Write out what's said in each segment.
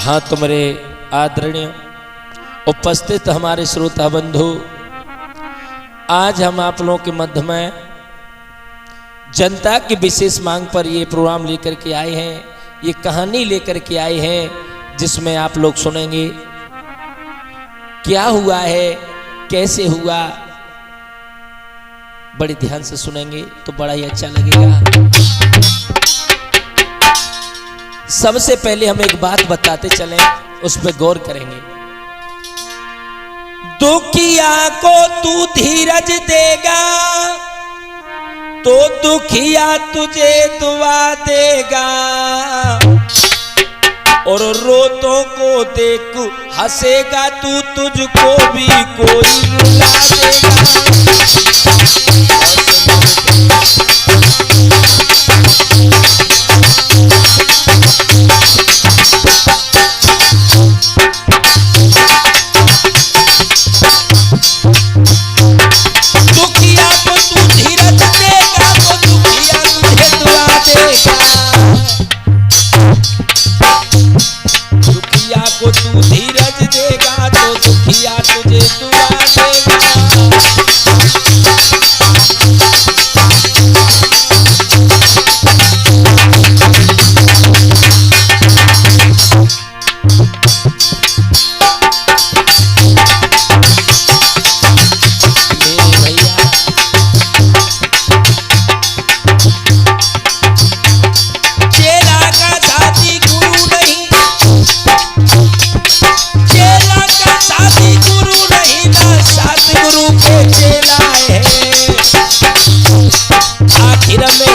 हाँ तो मेरे आदरणीय उपस्थित हमारे श्रोता बंधु, आज हम आप लोगों के मध्य में जनता की विशेष मांग पर ये प्रोग्राम लेकर के आए हैं, ये कहानी लेकर के आए हैं जिसमें आप लोग सुनेंगे क्या हुआ है, कैसे हुआ। बड़े ध्यान से सुनेंगे तो बड़ा ही अच्छा लगेगा। सबसे पहले हम एक बात बताते चलें, उस पर गौर करेंगे। दुखिया को तू धीरज देगा तो दुखिया तुझे दुआ देगा, और रोतों को देख हंसेगा तू, तुझको भी कोई रुला देगा। को तू धीरज देगा तो दुखिया तुझे दुआ देगा।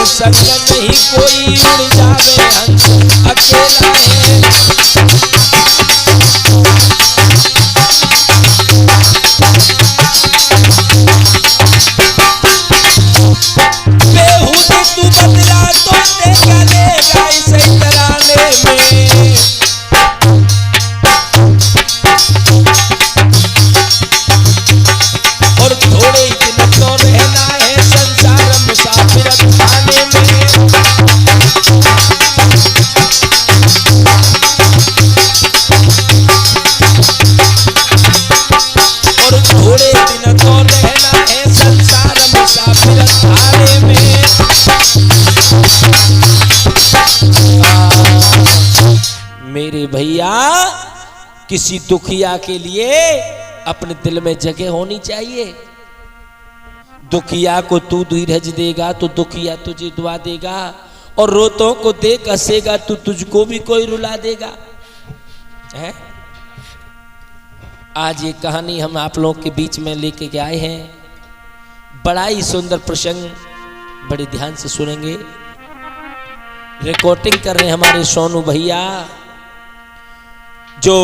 संग नहीं कोई उड़ जावे हंस अकेला है। बेहुदी तू बदला तो देखा लेगा इसे तराने में, और थोड़े दिन तो रहना है संसार मुसाफिर खाने में। और थोड़े दिन तो रहना है संसार मुसाफिर खाने में। मेरे भैया, किसी दुखिया के लिए अपने दिल में जगह होनी चाहिए। दुखिया को तू धीरज देगा तो दुखिया तुझे दुआ देगा, और रोतों को देख हंसेगा तो तुझको भी कोई रुला देगा। है? आज ये कहानी हम आप लोगों के बीच में लेके के आए हैं। बड़ा ही सुंदर प्रसंग, बड़े ध्यान से सुनेंगे। रिकॉर्डिंग कर रहे हैं हमारे सोनू भैया, जो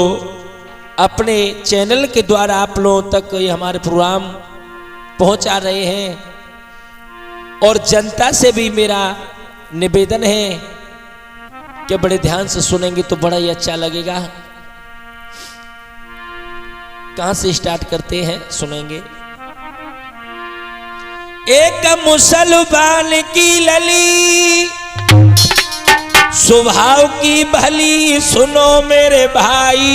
अपने चैनल के द्वारा आप लोगों तक ये हमारे प्रोग्राम पहुंचा रहे हैं। और जनता से भी मेरा निवेदन है कि बड़े ध्यान से सुनेंगे तो बड़ा ही अच्छा लगेगा। कहां से स्टार्ट करते हैं, सुनेंगे। एक मुसलमान की लली स्वभाव की भली, सुनो मेरे भाई,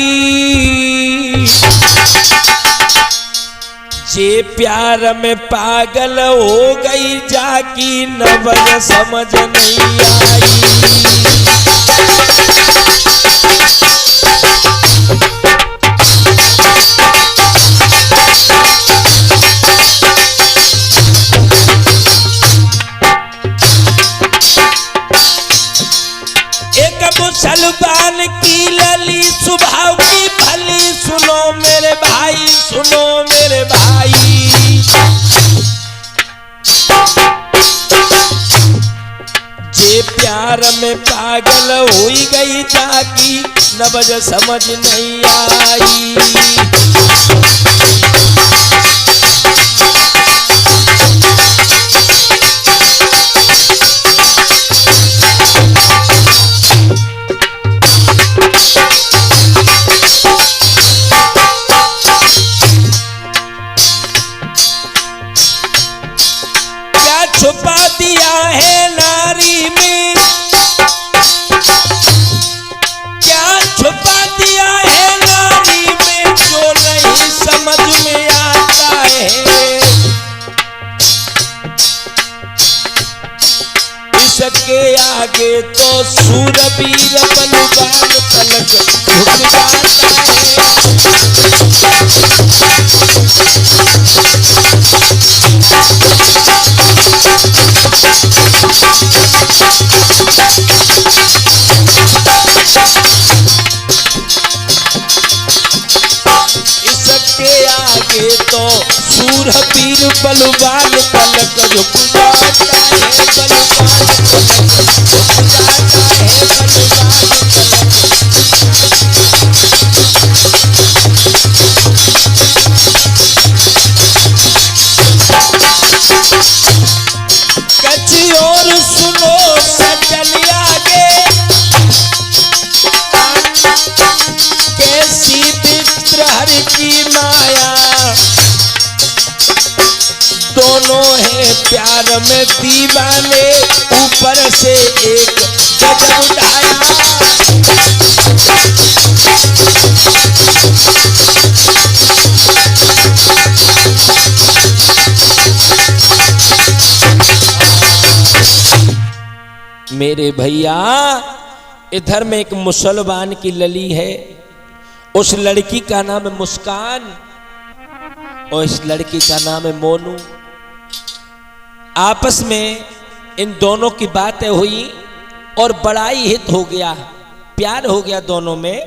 जे प्यार में पागल हो गई जाकी नवज समझ नहीं आई। एक मुसलमान की लली स्वभाव की भली, सुनो मेरे भाई, सुनो मेरे भाई, जे प्यार में पागल हुई गई जाकी नवज समझ नहीं आई। छुपा दिया है नारी में, क्या छुपा दिया आगे तो सूरवीर बलवान तलक झुक जाता इसके आगे तो सूरवीर बलवान तलक झुक जाता है। बलवान कच्ची और सुनो सजल आगे कैसी मित्र हर की माया दोनों है प्यार में दीवाने ऊपर से एक गजब उठाया मेरे भैया इधर में एक मुसलमान की लली है उस लड़की का नाम है मुस्कान और इस लड़की का नाम है मोनू। आपस में इन दोनों की बातें हुई और बड़ा ही हित हो गया प्यार हो गया दोनों में।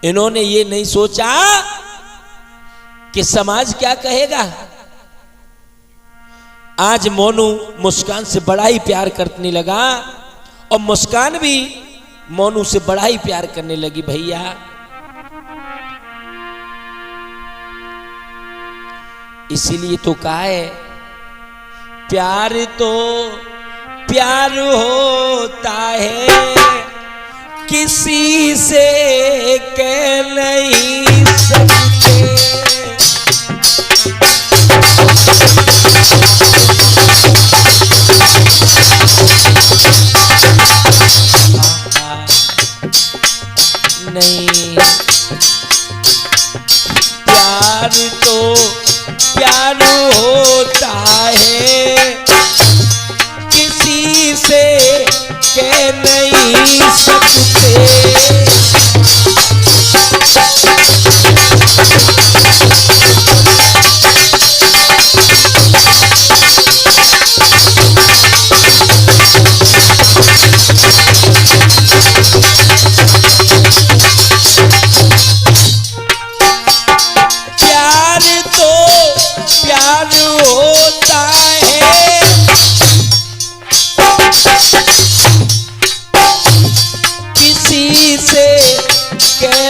इन्होंने ये नहीं सोचा कि समाज क्या कहेगा। आज मोनू मुस्कान से बड़ा ही प्यार करने लगा और मुस्कान भी मोनू से बड़ा ही प्यार करने लगी। भैया इसीलिए तो कहा है प्यार तो प्यार होता है किसी से कह नहीं सकते। नहीं प्यार तो प्यार होता है किसी से कह नहीं सकते।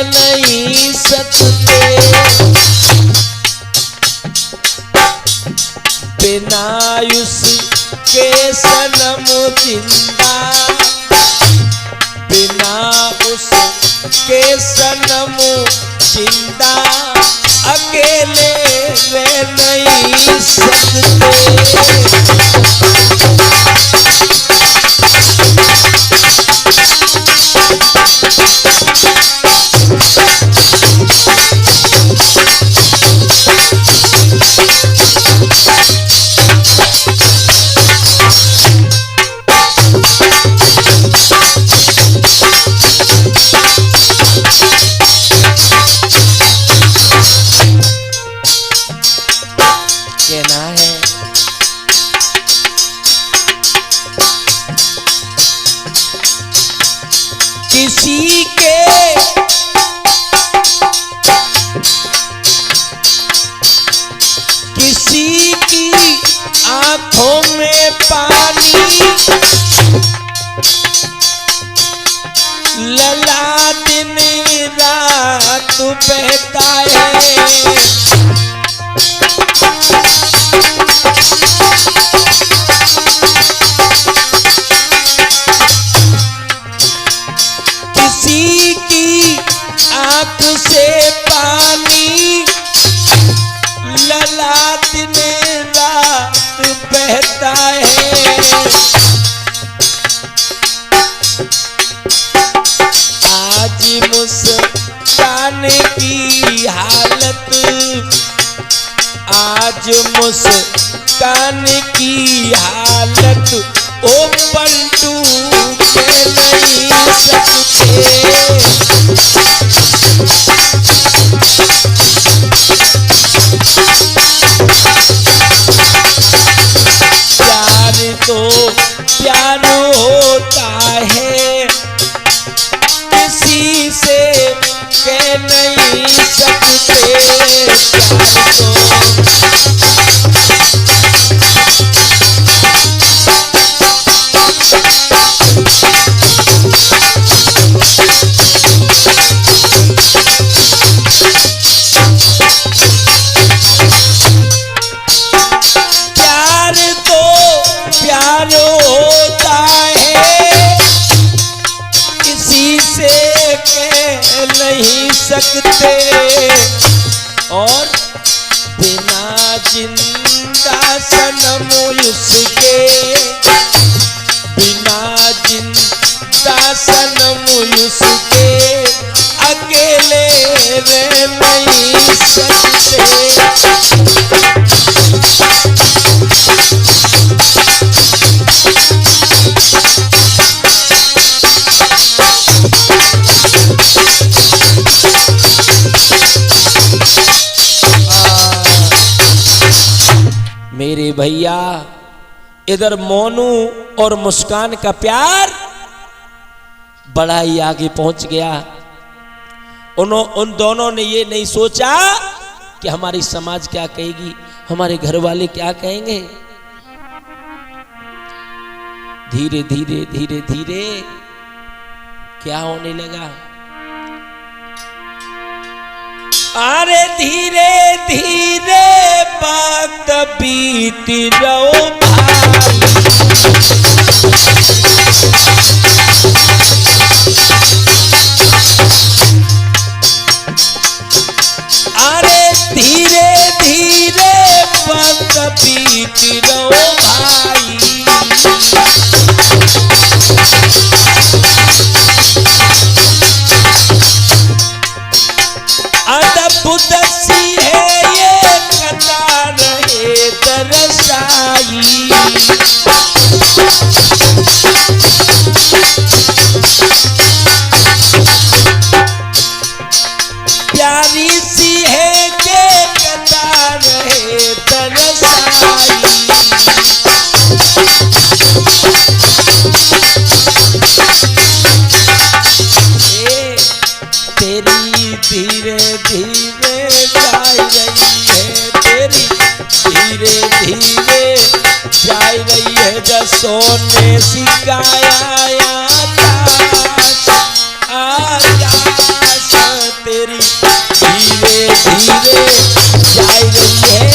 नहीं सकते बिना उसके सनम जिंदा बिना उसके सनम जिंदा अकेले रह नहीं सकते। कहना है किसी के किसी की आंखों में पानी लला दिन रात बहता है। किसी की आंख से पानी लला दिन रात बहता है। आज मुस्कान की हालत आज मुस्कान की हालत ओ पलटू नहीं सकते। प्यार तो प्यार होता है, किसी से कह नहीं सकते। प्यार तो प्यार होता है, किसी से कह नहीं सकते। और बिना जिंदा सनम उसके, बिना जिंदा सनम उसके अकेले रह नहीं सकते। मेरे भैया, इधर मोनू और मुस्कान का प्यार बड़ा ही आगे पहुंच गया। उन दोनों ने ये नहीं सोचा कि हमारी समाज क्या कहेगी, हमारे घर वाले क्या कहेंगे। धीरे धीरे धीरे धीरे क्या होने लगा, अरे धीरे धीरे वक्त बीत रहो भाई। अरे धीरे धीरे वक्त बीत रहो भाई। अदब दसी है ये कतार है दरसाई। प्यारी सी है के कतार है दरसाई। तेरी धीरे धीरे जा रही है, तेरी धीरे धीरे जा रही है। जसों ने सिखाया आकाश, तेरी धीरे धीरे जा रही है।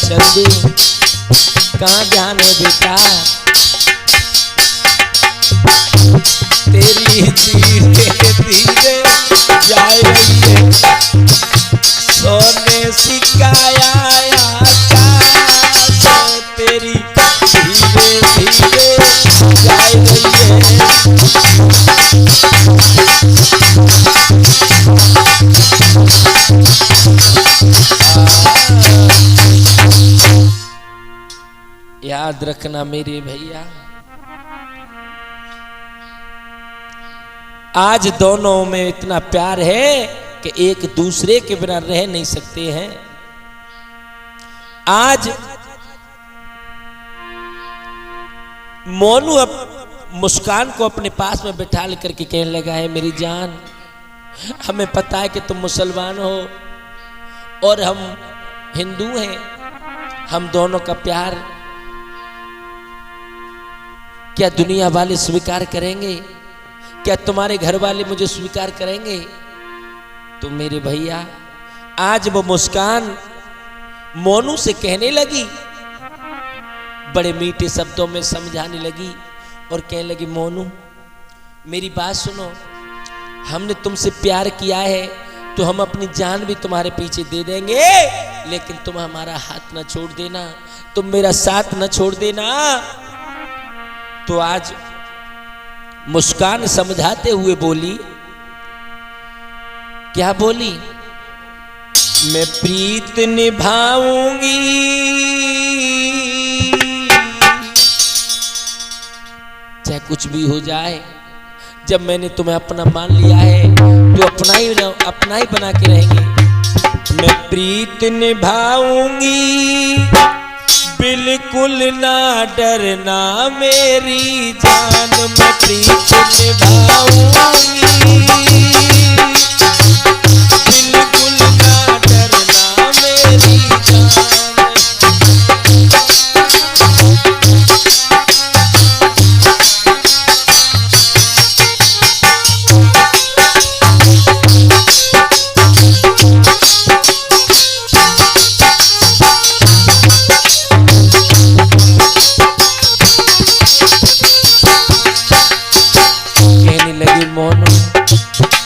चंदू कहाँ ध्यान है बेटा, तेरी धीरे धीरे जा रही है। सोने सिखाया आकाश, तेरी धीरे धीरे जा रही है। याद रखना मेरे भैया, आज दोनों में इतना प्यार है कि एक दूसरे के बिना रह नहीं सकते हैं। आज मोनू मुस्कान को अपने पास में बिठा लेकर के कहने लगा है, मेरी जान, हमें पता है कि तुम मुसलमान हो और हम हिंदू हैं, हम दोनों का प्यार क्या दुनिया वाले स्वीकार करेंगे? क्या तुम्हारे घर वाले मुझे स्वीकार करेंगे? तो मेरे भैया, आज वो मुस्कान मोनू से कहने लगी बड़े मीठे शब्दों में समझाने लगी और कहने लगी, मोनू मेरी बात सुनो, हमने तुमसे प्यार किया है तो हम अपनी जान भी तुम्हारे पीछे दे देंगे, लेकिन तुम हमारा हाथ न छोड़ देना, तुम मेरा साथ न छोड़ देना। तो आज मुस्कान समझाते हुए बोली, क्या बोली? मैं प्रीत निभाऊंगी, चाहे कुछ भी हो जाए, जब मैंने तुम्हें अपना मान लिया है तो अपना ही बना के रहेंगे। मैं प्रीत निभाऊंगी, बिल्कुल ना डरना मेरी जान, मैं प्रीत निभाऊंगी, बिल्कुल ना डरना मेरी जान।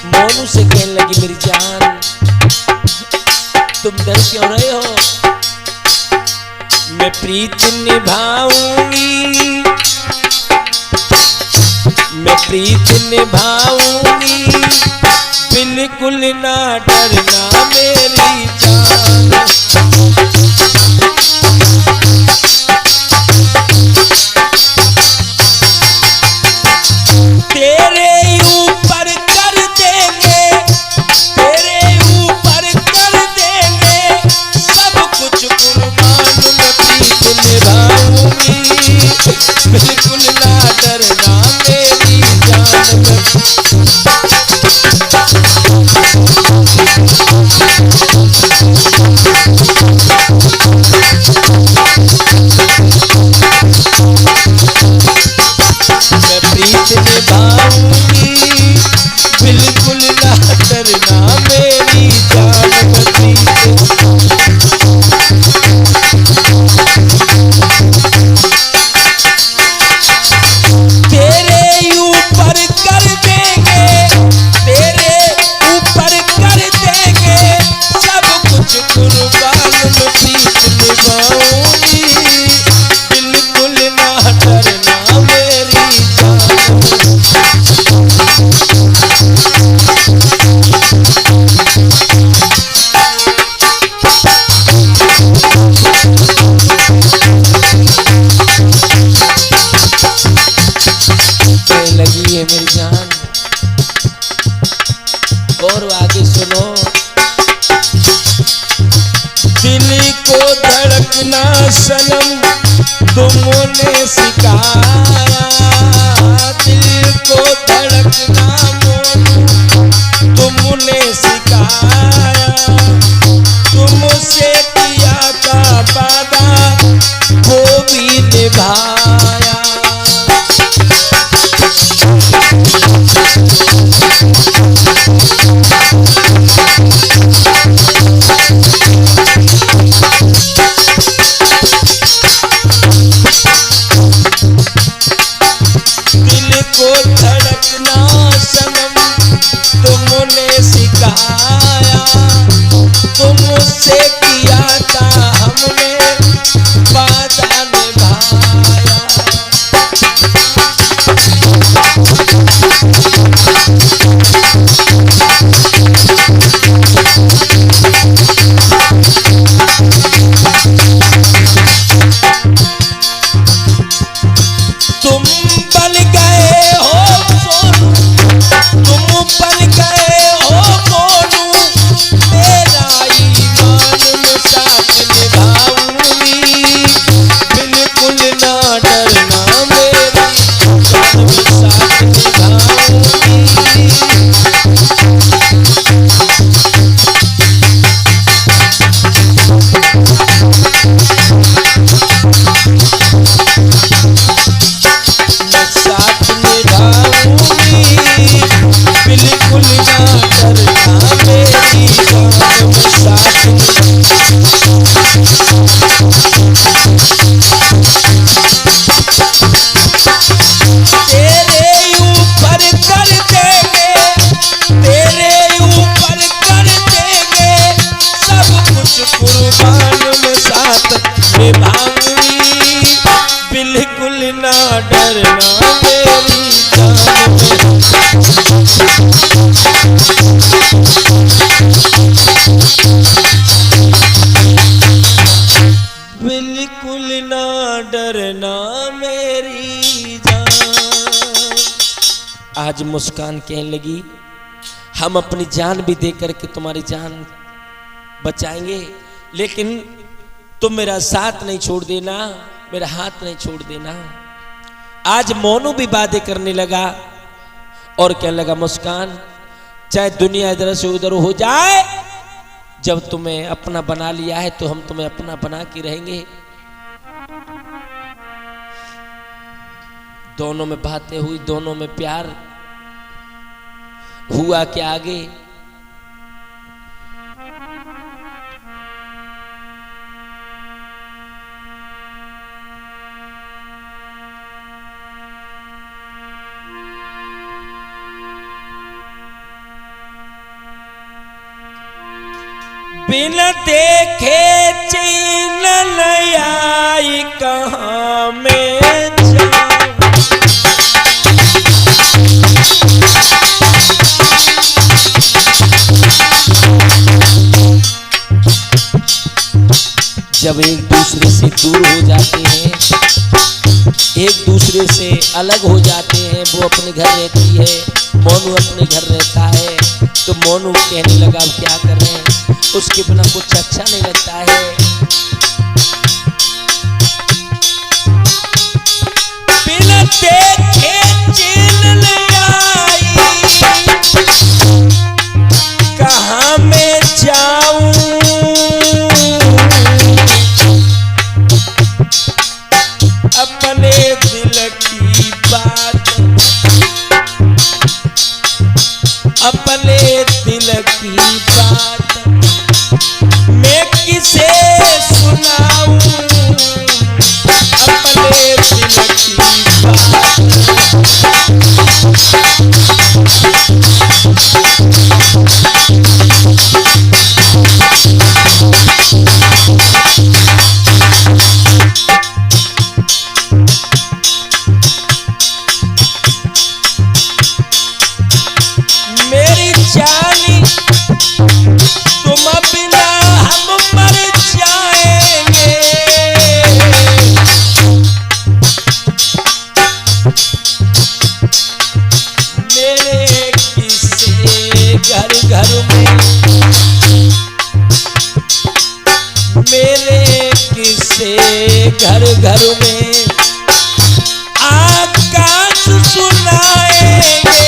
मोनू से कहने लगी, मेरी जान तुम डर क्यों रहे हो? मैं प्रीत निभाऊंगी, मैं प्रीत निभाऊंगी, बिल्कुल ना डरना मेरी जान। तेरे ऊपर कर देंगे, तेरे ऊपर कर देंगे सब कुछ कुर्बान, मैं प्रीत निभाऊंगी, बिल्कुल ना डरना मेरी जान। मैं प्रीत निभाऊंगी, बिल्कुल ना डरना मेरी जान। तेरे ऊपर कर देंगे, तेरे ऊपर कर देंगे सब कुछ कुर्बान, मैं प्रीत निभाऊंगी, बिल्कुल ना डरना मेरी जान। लगी है मेरी जान, और आगे सुनो। दिल को धड़कना सनम तुमने सिखाया, दिल को धड़कना मोनू तुमने सिखाया, तुमसे किया था वादा वो भी निभाया। दिल को धड़कना सनम तुमने सिखाया, तुमसे किया था हमने वादा निभाया। ना डरना मेरी जान बिल्कुल ना डरना मेरी जान। आज मुस्कान कहने लगी हम अपनी जान भी दे करके तुम्हारी जान बचाएंगे, लेकिन तुम मेरा साथ नहीं छोड़ देना, मेरा हाथ नहीं छोड़ देना। आज मोनू भी बातें करने लगा और कहने लगा मुस्कान चाहे दुनिया इधर से उधर हो जाए, जब तुम्हें अपना बना लिया है तो हम तुम्हें अपना बना के रहेंगे। दोनों में बातें हुई, दोनों में प्यार हुआ कि आगे बिना देखे चैन आई कहाँ में जब एक दूसरे से दूर हो जाते हैं, एक दूसरे से अलग हो जाते हैं, वो अपने घर रहती है, मोनू अपने घर रहता है, तो मोनू कहने लगा अब क्या करें, उसके बिना कुछ अच्छा नहीं लगता है। बिना देखे चैन आई कहाँ मैं जाऊं, अपने दिल की बात, अपने दिल की बात मैं किसे सुनाऊं, अपने दिल की मेरी जानी तुम बिना हम मर जाएंगे, मेरे किस्से घर घर में, मेरे किस्से घर घर में आकाश सुनाएंगे,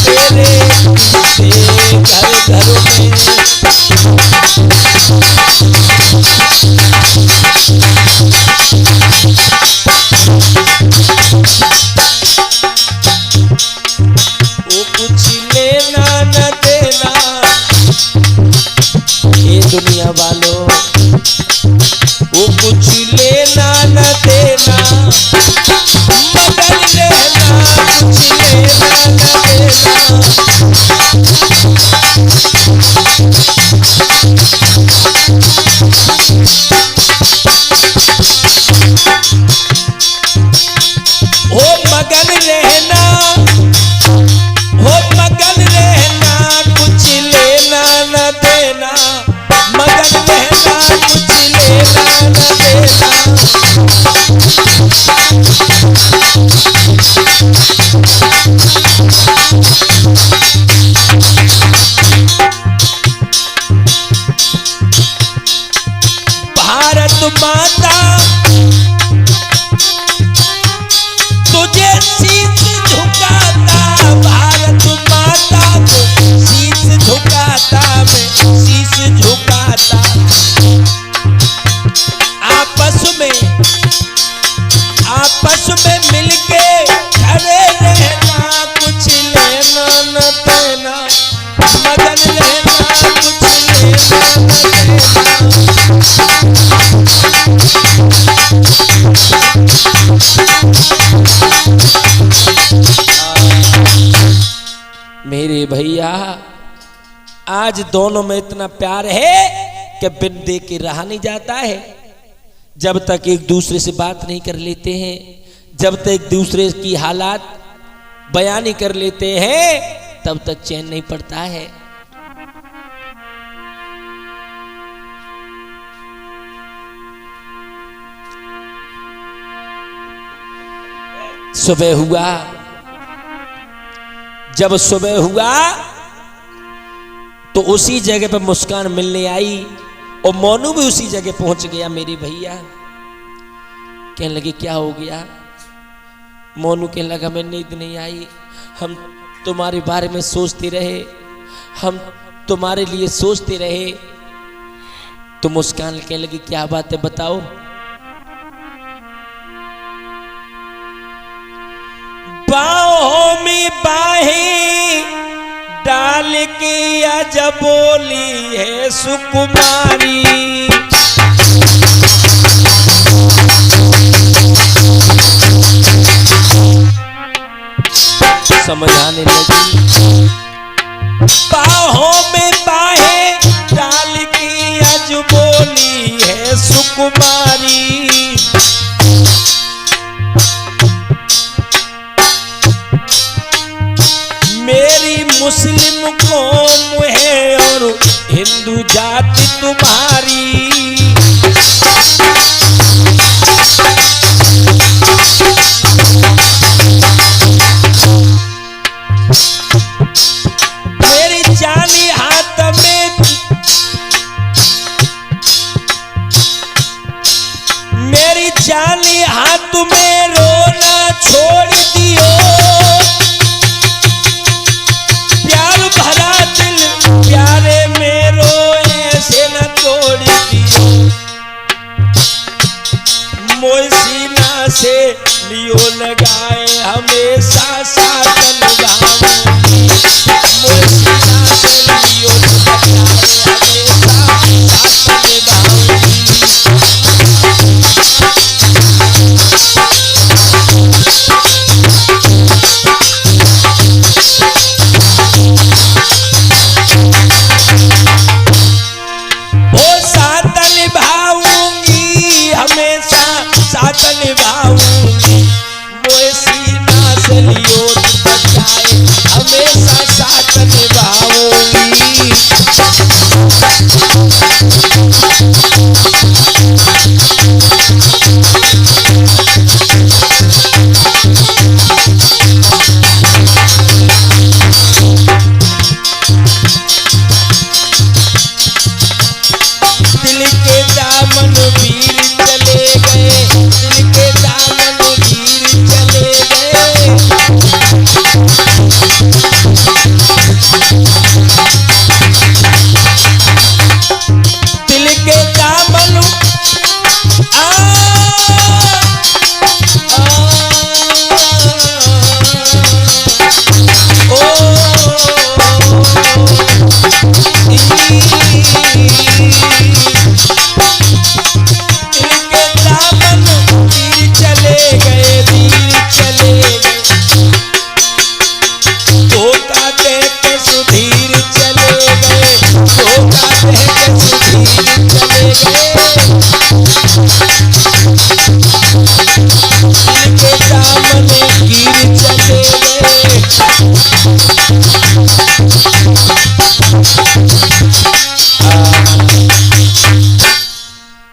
मेरे किस्से घर घर में वो कुछ लेना न देना, ये दुनिया वालों वो कुछ लेना न देना, मगर लेना कुछ लेना न देना। हो मगन रहना, हो मगन रहना कुछ लेना न देना, मगन रहना कुछ लेना न देना। भारत माता तुझे शीश झुकाता, भारत माता को शीश झुकाता, मैं शीश झुकाता। आपस में मिलके खड़े रहना, कुछ लेना न देना, मगन रहना कुछ लेना न देना। मेरे भैया आज दोनों में इतना प्यार है कि बिन दे के रहा नहीं जाता है। जब तक एक दूसरे से बात नहीं कर लेते हैं, जब तक एक दूसरे की हालात बयान नहीं कर लेते हैं, तब तक चैन नहीं पड़ता है। सुबह हुआ, जब सुबह हुआ तो उसी जगह पर मुस्कान मिलने आई और मोनू भी उसी जगह पहुंच गया। मेरे भैया कहने लगे क्या हो गया? मोनू कहने लगा मैं नींद नहीं आई, हम तुम्हारे बारे में सोचते रहे, हम तुम्हारे लिए सोचते रहे। तो मुस्कान कहने लगी क्या बात है बताओ। बाहों में बाहें डाल के आज बोली है सुकुमारी, समझ आने लगी। बाहों में बाहें डाल के आज बोली है सुकुमारी, मेरी मुस्लिम कौम है और हिंदू जाति तुम्हारी। मेरी जानी हाथ में, मेरी जानी हाथ में रोना छोड़ दियो, भरा दिल प्यारे मेरो ऐसे न तोड़ दियो, मोए सीना से लियो लगाए हमेशा साथ निभाऊंगी, मोए सीना से लियो लगाए हमेशा साथ निभाऊंगी। साथ निभाऊंगी, मोए सीना से लियो बचाए हमेशा साथ निभाऊंगी। दिल के दामन वीर चले गए, दिल के दामन वीर चले गए, दिल के दामन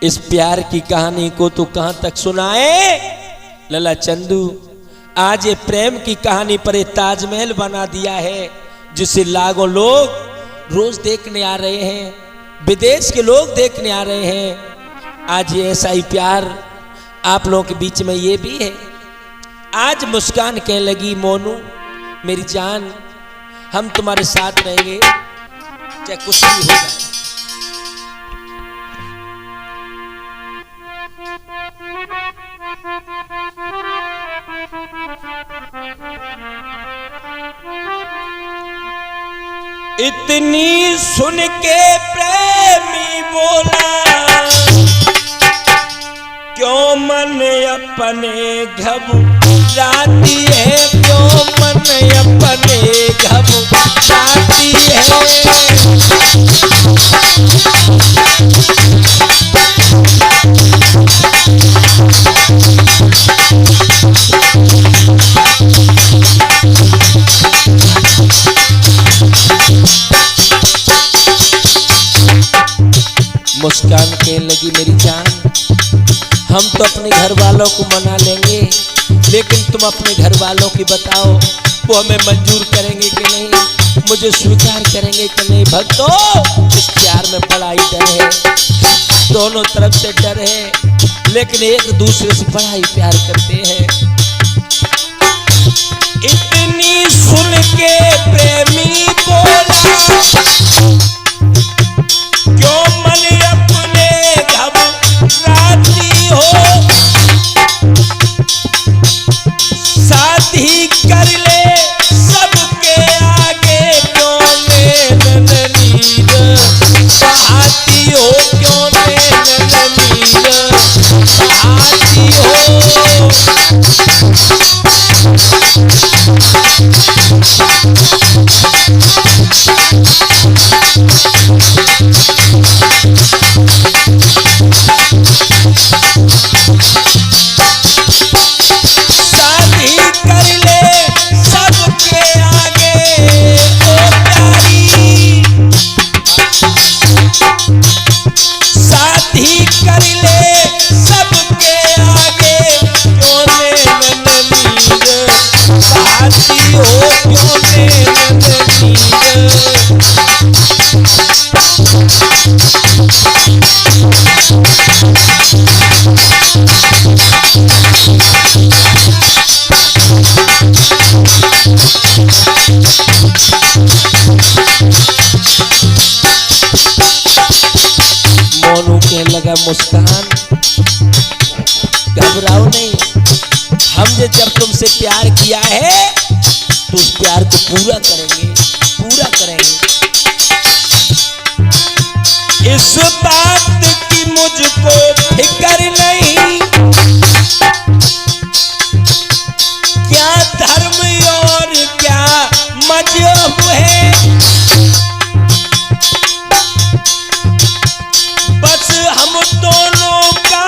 इस प्यार की कहानी को तो कहां तक सुनाए लला चंदू। आज ये प्रेम की कहानी पर एक ताजमहल बना दिया है, जिसे लाखों लोग रोज देखने आ रहे हैं, विदेश के लोग देखने आ रहे हैं। आज ये ऐसा ही प्यार आप लोगों के बीच में ये भी है। आज मुस्कान कहने लगी मोनू मेरी जान, हम तुम्हारे साथ रहेंगे चाहे कुछ भी हो जाए। इतनी सुन के प्रेमी बोला, क्यों मन अपने घबराती है, क्यों मन अपने घबराती है। मुस्कान कहने लगी, मेरी जान, हम तो अपने घर वालों को मना लेंगे, लेकिन तुम अपने घर वालों की बताओ, वो हमें मंजूर करेंगे कि नहीं, मुझे स्वीकार करेंगे कि नहीं। भक्तों, इस प्यार में बड़ा ही डर है, दोनों तरफ से डर है, लेकिन एक दूसरे से बड़ा ही प्यार करते हैं। इतनी सुन के प्रेमी बोला, क्यों मन अपने घबराती हो, शादी कर ले सबके आगे, क्यों नैन नीर बहाती हो, क्यों नैन नीर बहाती हो। मोनू कहने लगा, मुस्कान घबराओ नहीं, हमने जब तुमसे प्यार किया है तो उस प्यार को पूरा करेंगे, पूरा करेंगे। इस बात की मुझको फिक्र नहीं, क्या धर्म और क्या मजहब है, बस हम दोनों का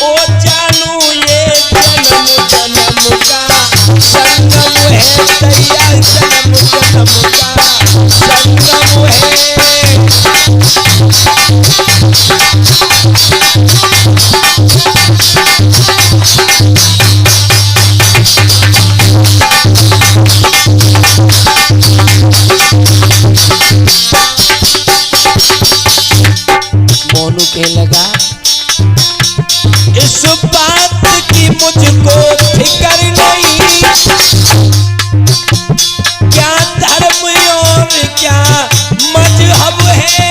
ओ जानू ये जन्म जन्म का संगम है, दैया जन्म जन्म का संगम है। मोनू कहने लगा, इस बात की मुझको फिक्र नहीं, क्या धर्म और क्या मजहब है,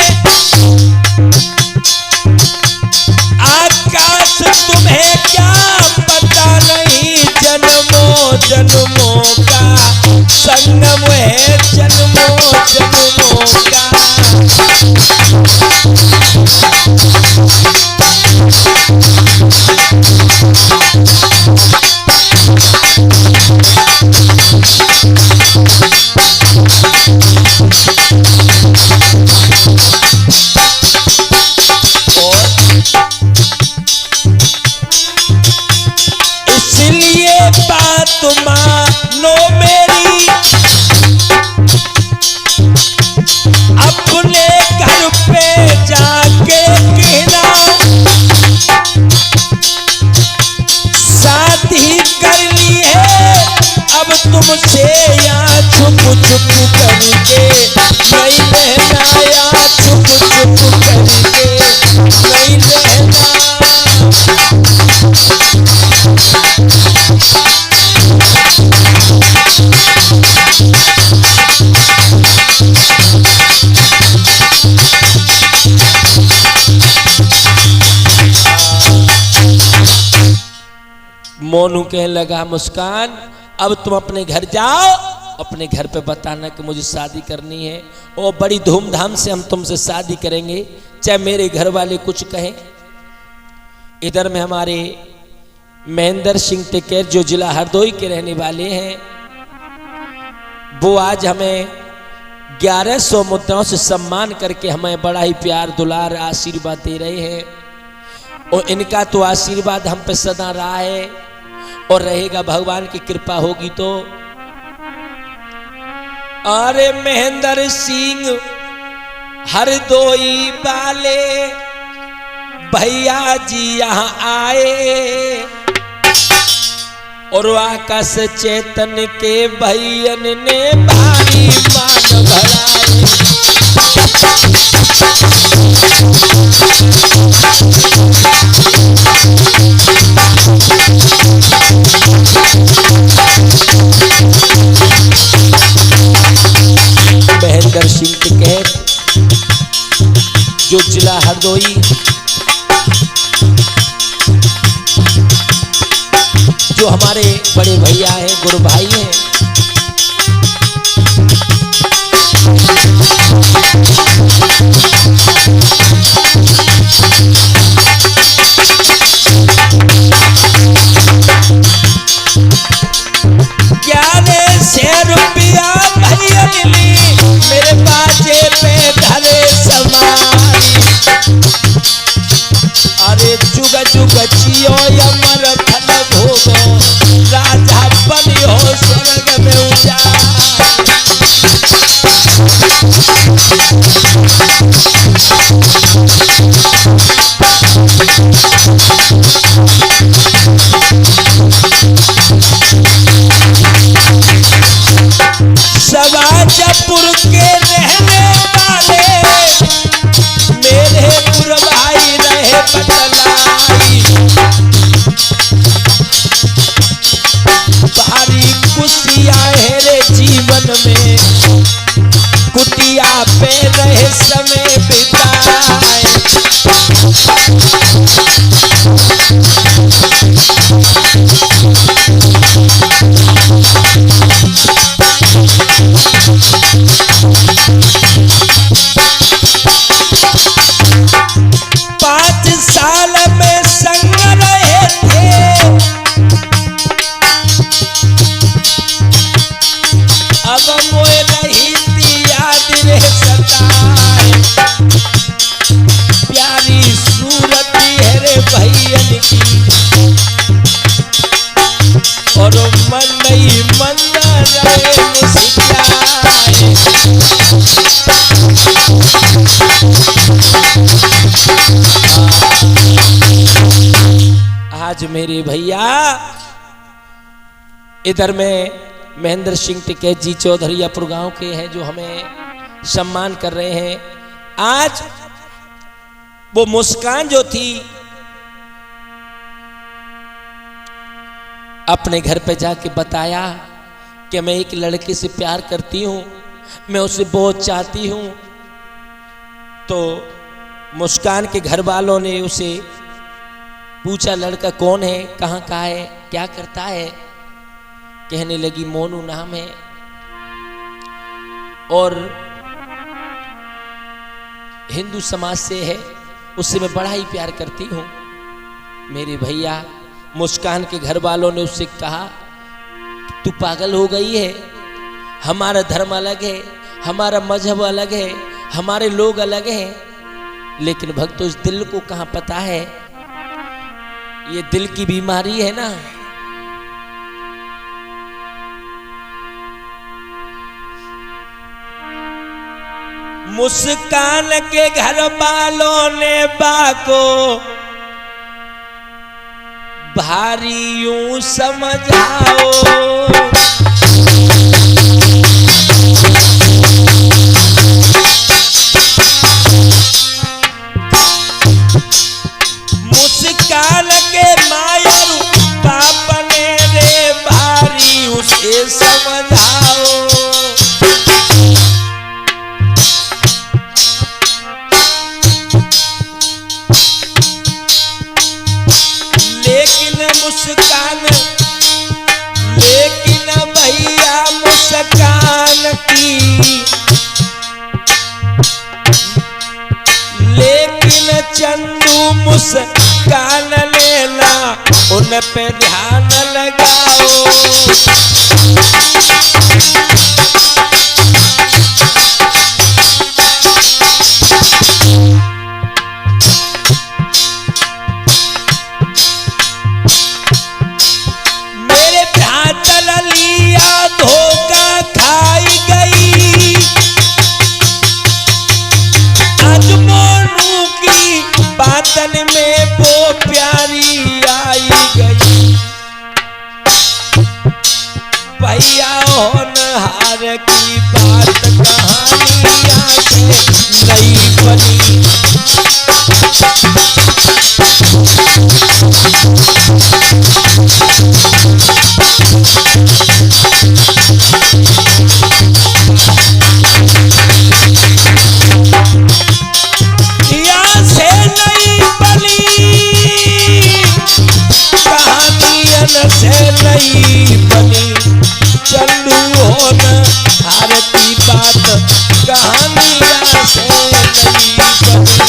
आकाश तुम्हें क्या पता नहीं, जन्मों जन्मों का संगम है, जन्मों जन्मों का। इसलिए बात मानो मेरी, अपने घर पे जाके कहना, शादी कर ली है अब तुमसे, या छुप छुप करके नहीं रहना, या छुप छुप करके नहीं रहना। मोनू कहने लगा, मुस्कान अब तुम अपने घर जाओ, अपने घर पे बताना कि मुझे शादी करनी है, और बड़ी धूमधाम से हम तुमसे शादी करेंगे, चाहे मेरे घर वाले कुछ कहें। इधर में हमारे महेंद्र सिंह टिकैत जो जिला हरदोई के रहने वाले हैं, वो आज हमें 1100 मुद्राओं से सम्मान करके हमें बड़ा ही प्यार दुलार आशीर्वाद दे रहे हैं। और इनका तो आशीर्वाद हम पे सदा रहा है और रहेगा, भगवान की कृपा होगी तो। अरे महेंद्र सिंह हरदोई वाले भैया जी यहाँ आए और आकाश चेतन के भैयन ने भारी मान भराए। महेंद्र सिंह टिकैत जो जिला हरदोई, जो हमारे बड़े भैया हैं, गुरु भाई हैं, रुपया भैया मेरे बाजे पे धरे सवारी। अरे जुग जुग जियो अमर फल भोगो, राजा बनियो स्वर्ग में उजाड़। सवाजपुर के रहने वाले मेरे गुरु भाई रहे बतलाई। भारी खुशियां है रे जीवन में, कुटिया पे रहे समय बिताए। साल में संग रहे थे, अब मोए नहीं थी याद रे सताए। प्यारी सूरत है रे भैयन की और मन नहीं मन रहे मुस्कुराए। आज मेरे भैया इधर में महेंद्र सिंह टिकैत जी चौधरीपुर गांव के हैं जो हमें सम्मान कर रहे हैं। आज वो मुस्कान जो थी अपने घर पे जाके बताया कि मैं एक लड़के से प्यार करती हूं, मैं उसे बहुत चाहती हूं। तो मुस्कान के घर वालों ने उसे पूछा लड़का कौन है, कहाँ का है, क्या करता है। कहने लगी मोनू नाम है और हिंदू समाज से है, उससे मैं बड़ा ही प्यार करती हूँ। मेरे भैया मुस्कान के घर वालों ने उससे कहा तू पागल हो गई है, हमारा धर्म अलग है, हमारा मजहब अलग है, हमारे लोग अलग हैं। लेकिन भक्तों इस दिल को कहाँ पता है, ये दिल की बीमारी है ना। मुस्कान के घर वालों ने बाको भारी यूं समझाओ, मुस्कान के मायर बाप ने रे भारी उसे समझाओ। लेकिन भैया मुस्कान की, लेकिन चंदू मुस्कान लेना उन पे ध्यान लगाओ। हार की बात कहानियां से नहीं बनी। यहाँ से नहीं बनी कहानियन से नहीं बनी। चलू हो न हार की बात कहानियां से नहीं बनी।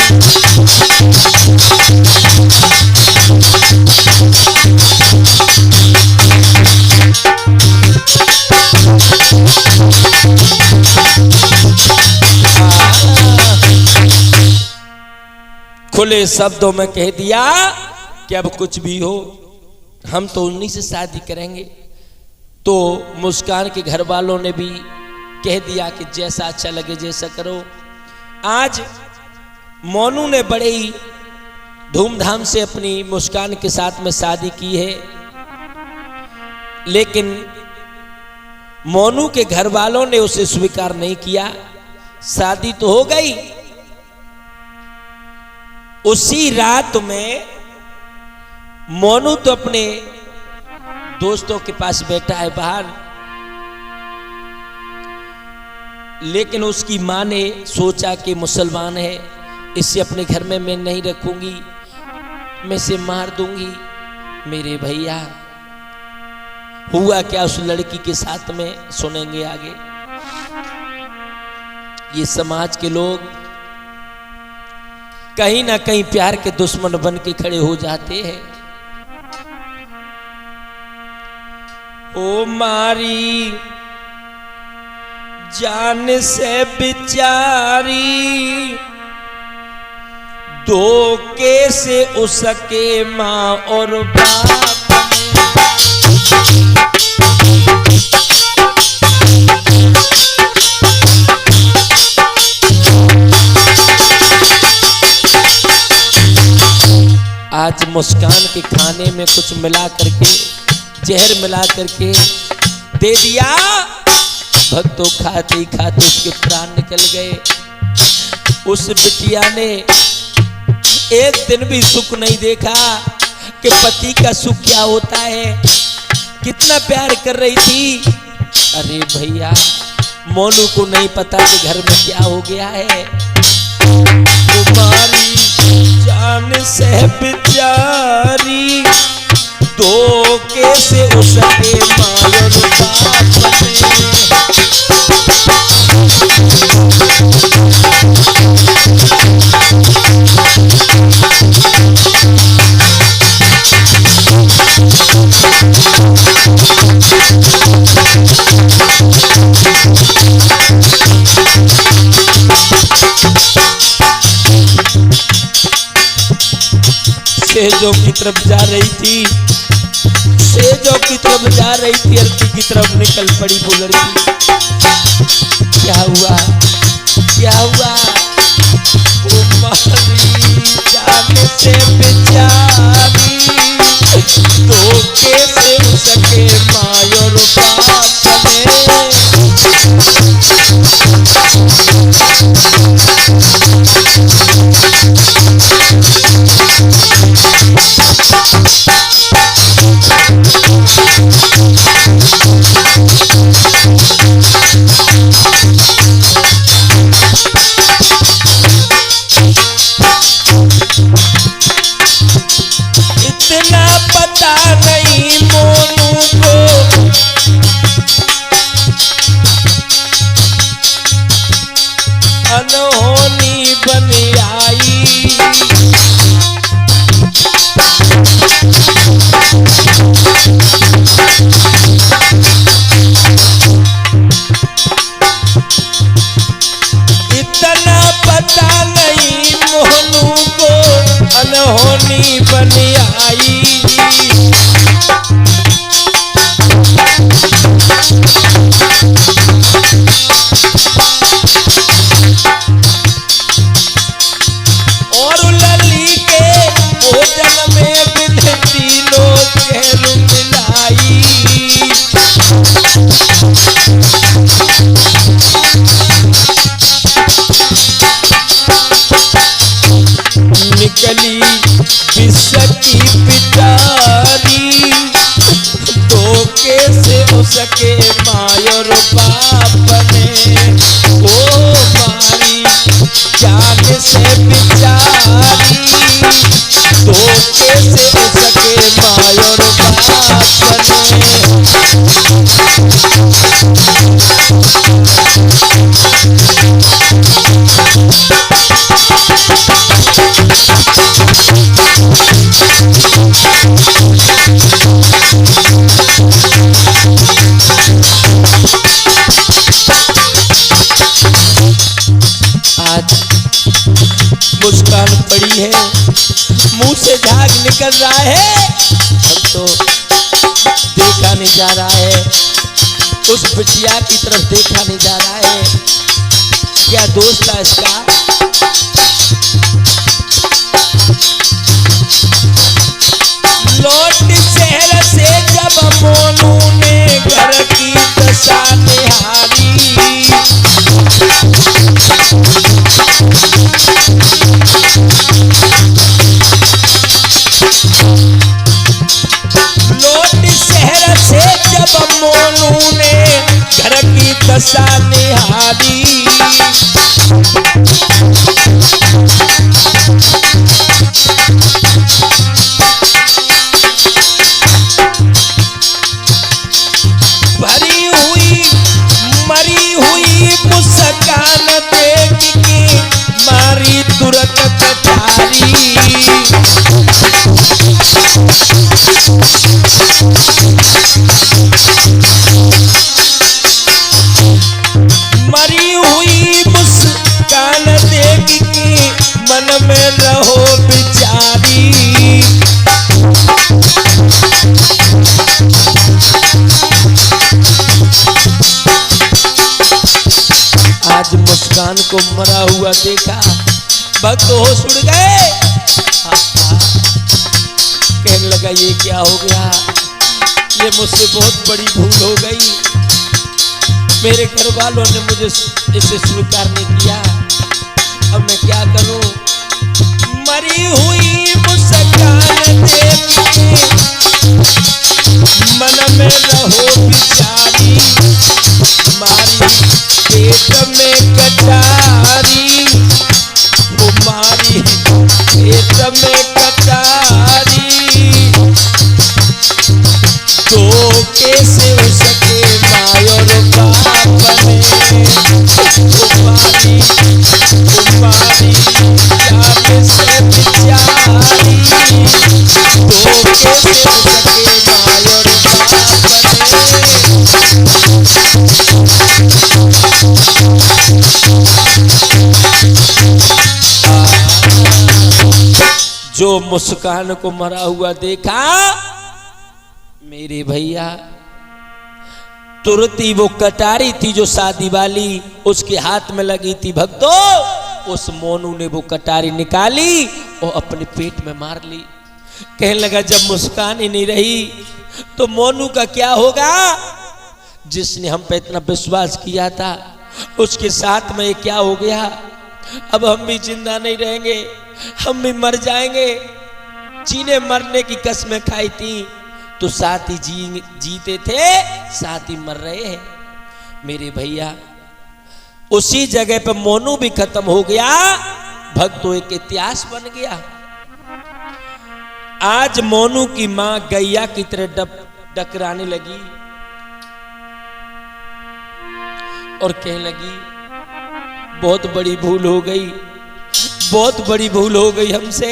खुले शब्दों में कह दिया कि अब कुछ भी हो हम तो उन्हीं से शादी करेंगे। तो मुस्कान के घर वालों ने भी कह दिया कि जैसा अच्छा लगे जैसा करो। आज मोनू ने बड़े ही धूमधाम से अपनी मुस्कान के साथ में शादी की है, लेकिन मोनू के घर वालों ने उसे स्वीकार नहीं किया। शादी तो हो गई, उसी रात में मोनू तो अपने दोस्तों के पास बैठा है बाहर, लेकिन उसकी मां ने सोचा कि मुसलमान है, इसे अपने घर में मैं नहीं रखूंगी, मैं इसे मार दूंगी। मेरे भैया हुआ क्या उस लड़की के साथ में सुनेंगे आगे। ये समाज के लोग कहीं ना कहीं प्यार के दुश्मन बन के खड़े हो जाते हैं। ओ मारी जान से बिचारी धोखे से उसके माँ और बाप आज मुस्कान के खाने में कुछ मिला करके, जहर मिला करके दे दिया। भक्तों खाते ही खाते उसके प्राण निकल गए। उस बिटिया ने एक दिन भी सुख नहीं देखा कि पति का सुख क्या होता है। कितना प्यार कर रही थी। अरे भैया मोनू को नहीं पता कि घर में क्या हो गया है। तुम्हारी जान से बिचारी धोखे से उसके मायर बाप सेजों की तरफ जा रही थी, सेजों की तरफ जा रही थी, अर्थी की तरफ निकल पड़ी वो लड़की। क्या हुआ क्या हुआ? तुम्हारी जान से बेचारी धोखे से उसके माँ और बाप ने सके मायर बाप ने, ओ मारी जान से बिचारी धोखे से सके मायर बाप आज मुस्कान पड़ी है, मुंह से झाग निकल रहा है, अब तो देखा नहीं जा रहा है, उस बिटिया की तरफ देखा नहीं जा रहा है। क्या दोस्त था इसका? लौट शहर से जब मोनू ने घर की दशा निहारी, लौट शहर से जब मोनू ने घर की दशा निहारी, भरी हुई मरी हुई मुस्कान देख के मारी तुरंत कटारी, मरी हुई मुस्कान देख के मन में रहो बिचारी, आज मुस्कान को मरा हुआ देखा, भक्त होश उड़ गए। कहने लगा ये क्या हो गया, ये मुझसे बहुत बड़ी भूल हो गई, मेरे घर वालों ने मुझे इसे स्वीकार नहीं किया, अब मैं क्या करूं। मरी हुई मुस्कान देख के मन में रहो बिचारी, मारी पेट में कटारी, वो मारी पेट में कटारी, धोखे से उसके मायर बाप ने, वो मारी जान से बिचारी धोखे से उसके मायर जो मुस्कान को मरा हुआ देखा मेरे भैया, तुरंत ही वो कटारी थी जो शादी वाली उसके हाथ में लगी थी भक्तों, उस मोनू ने वो कटारी निकाली और अपने पेट में मार ली। कहने लगा जब मुस्कान ही नहीं रही तो मोनू का क्या होगा, जिसने हम पे इतना विश्वास किया था उसके साथ में क्या हो गया। अब हम भी जिंदा नहीं रहेंगे, हम भी मर जाएंगे। जीने मरने की कसमें खाई थी तो साथ ही जीते थे, साथ ही मर रहे हैं। मेरे भैया उसी जगह पे मोनू भी खत्म हो गया, भक्तों एक इतिहास बन गया। आज मोनू की मां गैया की तरह डकराने लगी और कहने लगी बहुत बड़ी भूल हो गई, बहुत बड़ी भूल हो गई हमसे।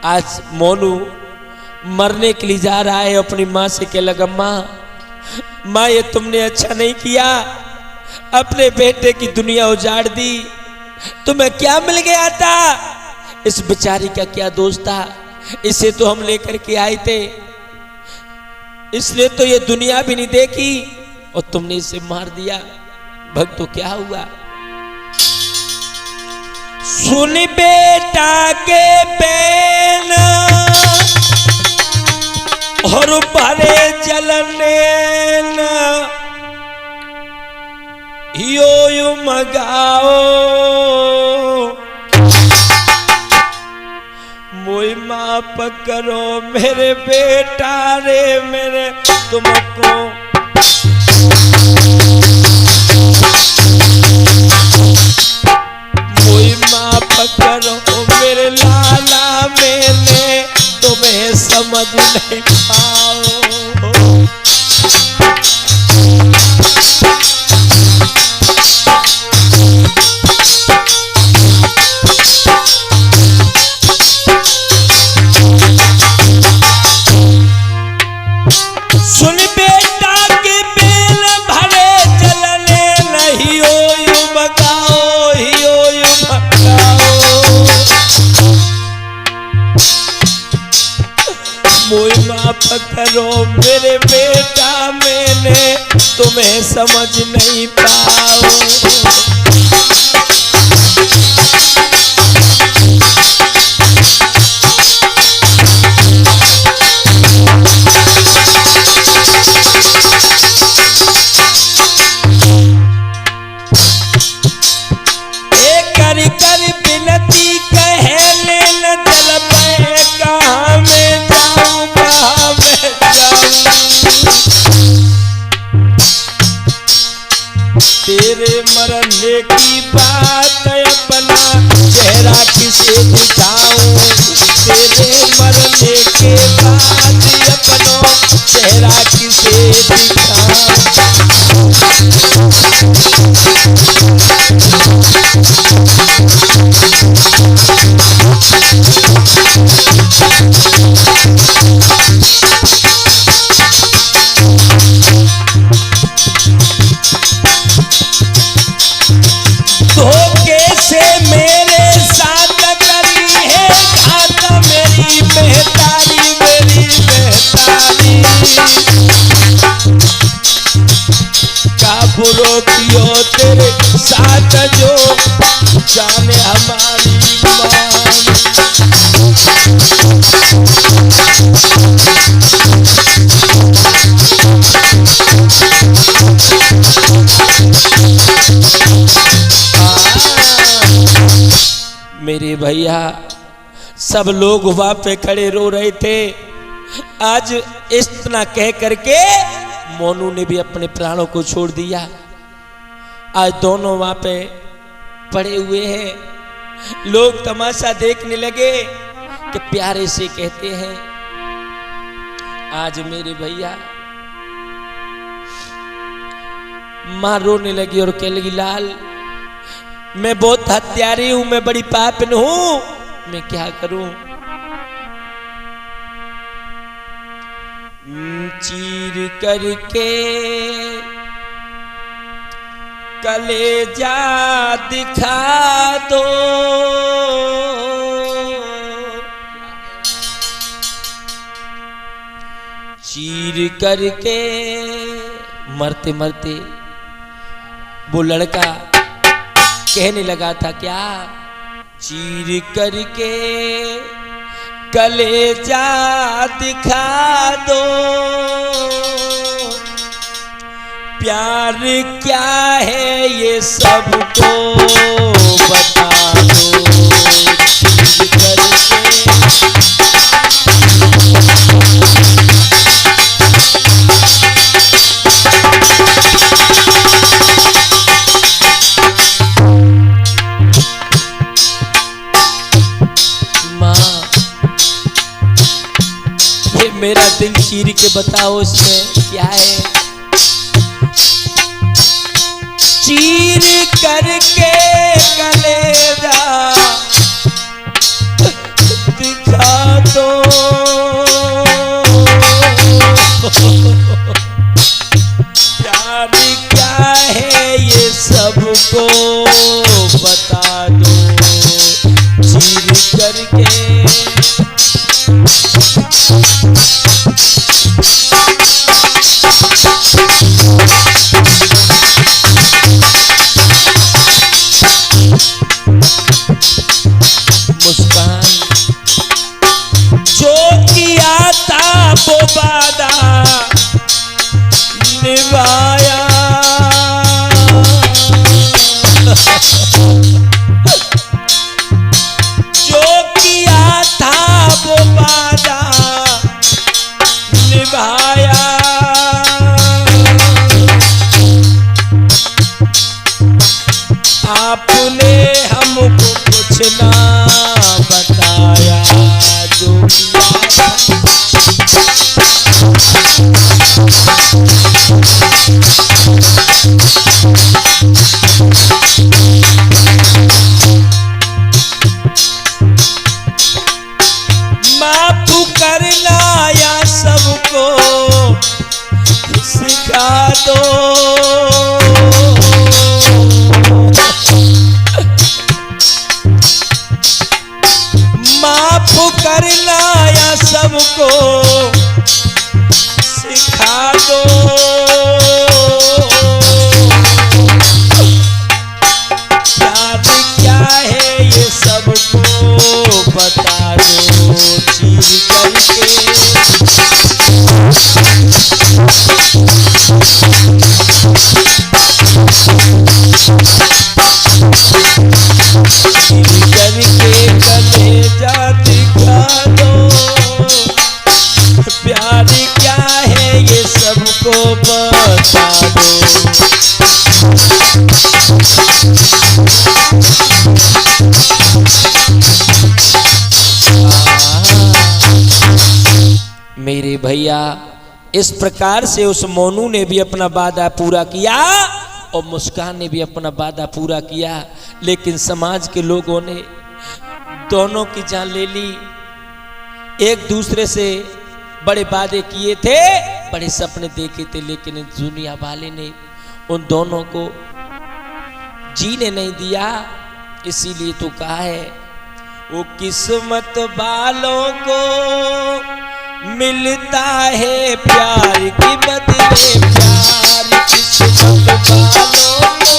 आज मोनू मरने के लिए जा रहा है, अपनी मां से कह लगा मां ये तुमने अच्छा नहीं किया, अपने बेटे की दुनिया उजाड़ दी, तुम्हें क्या मिल गया था, इस बेचारी का क्या दोष था, इसे तो हम लेकर के आए थे, इसने तो ये दुनिया भी नहीं देखी और तुमने इसे मार दिया। भक्तों क्या हुआ, सुन बेटा के बैन और भरे जलने यो मगाओ मोई माफ करो मेरे बेटा रे मेरे तुमको मोई माफ करो मेरे लाला मैंने तुम्हें समझ नहीं पाओ। सुन बेटा के बेल भरे चलने नहीं हो बगाओ ही बगाओ। मोई माफ करो मेरे बेटा मैंने तुम्हें समझ नहीं पाओ। कर बिनती कहने न चल पाए कहाँ में जाऊँ कहाँ में जाऊँ। तेरे मरने की बात अपना चेहरा किसे दिखाऊं। तेरे मरने के बाद अपना चेहरा किसे दिखाऊं। धोखे से मेरे साथ करी है घात मेरी बेहतारी मेरी बेहतारी। काबुरों कियो तेरे साथ जो जाने हमारी मेरे भैया सब लोग वहां पे खड़े रो रहे थे। आज इतना कह करके मोनू ने भी अपने प्राणों को छोड़ दिया। आज दोनों वहां पे पड़े हुए हैं। लोग तमाशा देखने लगे कि प्यारे से कहते हैं। आज मेरे भैया मां रोने लगी और कह लगी लाल मैं बहुत हत्यारी हूं, मैं बड़ी पापिन हूं, मैं क्या करूं। चीर करके कलेजा दिखा दो। चीर करके मरते मरते वो लड़का कहने लगा था क्या चीर करके कलेजा दिखा दो। प्यार क्या है ये सबको बता दो। चीर करके मेरा दिल चीर के बताओ इसमें क्या है। चीर करके कलेजा दिखा दो। प्यार क्या है ये सबको बता दो। चीर करके कुछ ना बताया जो किया माफ करना या सबको सिखा दो माफ करना या सबको सिखा दो प्यार क्या है ये सबको बता दो चीर करके करके कलेजा दिखा दो प्यार क्या है ये सबको बता दो मेरे भैया इस प्रकार से उस मोनू ने भी अपना वादा पूरा किया और मुस्कान ने भी अपना वादा पूरा किया, लेकिन समाज के लोगों ने दोनों की जान ले ली। एक दूसरे से बड़े वादे किए थे, बड़े सपने देखे थे, लेकिन दुनिया वाले ने उन दोनों को जीने नहीं दिया। इसीलिए तो कहा है वो किस्मत वालों को मिलता है प्यार की बदले प्यार किस्मत वालों को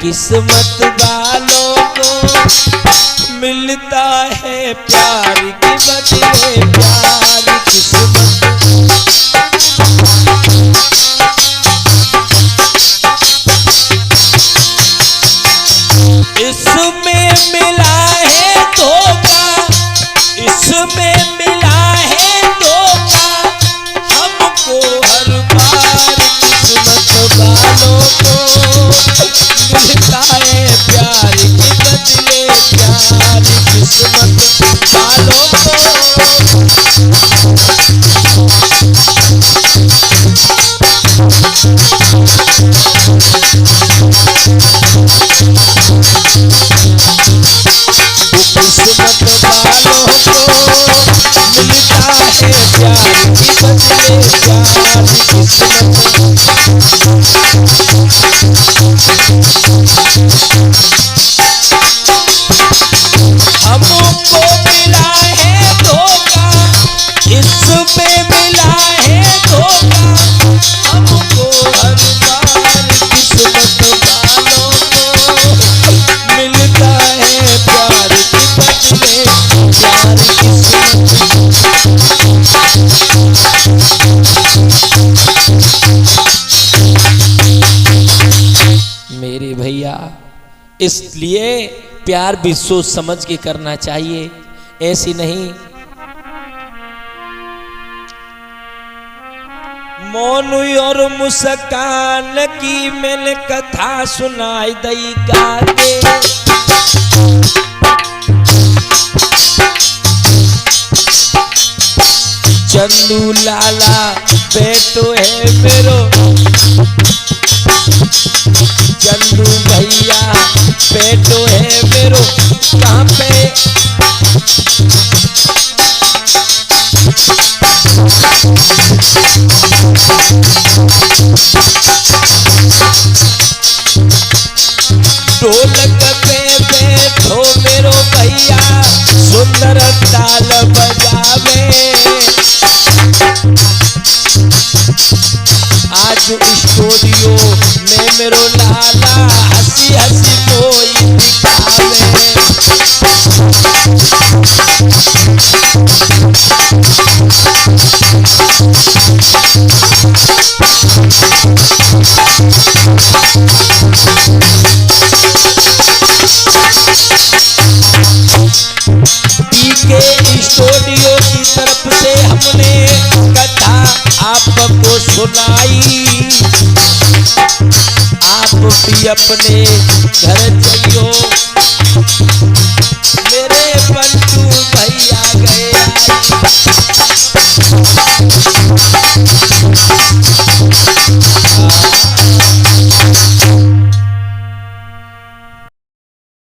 किस्मत वालों को मिलता है प्यार की बदले प्यार किस्मत इसमें मिला है धोखा इसमें मिला है धोखा हमको हर बार किस्मत वालों को मिलता है प्यार के बदले प्यार किस्मत वालों को किस्मत वालों को मिलता है प्यार की बदले प्यार किस्मत हमको मिला है धोखा इसमें मिला है धोखा हमको हर बार किस्मत वालों को मिलता है प्यार की बदले प्यार मेरे भैया, इसलिए प्यार भी सोच समझ के करना चाहिए, ऐसी नहीं। मोनू और मुस्कान की मैंने कथा सुनाई दई गा के चंदू लाला बेटो है मेरो चंदू भैया बेटो है मेरो कहाँ पे ढोलक पे बैठो मेरो भैया सुंदर ताल बजावे आज स्टूडियो में मेरो लाला हंसी हंसी कोई दिखावे के स्टूडियो की तरफ से हमने कथा आपको सुनाई। आप भी अपने घर जाइयो,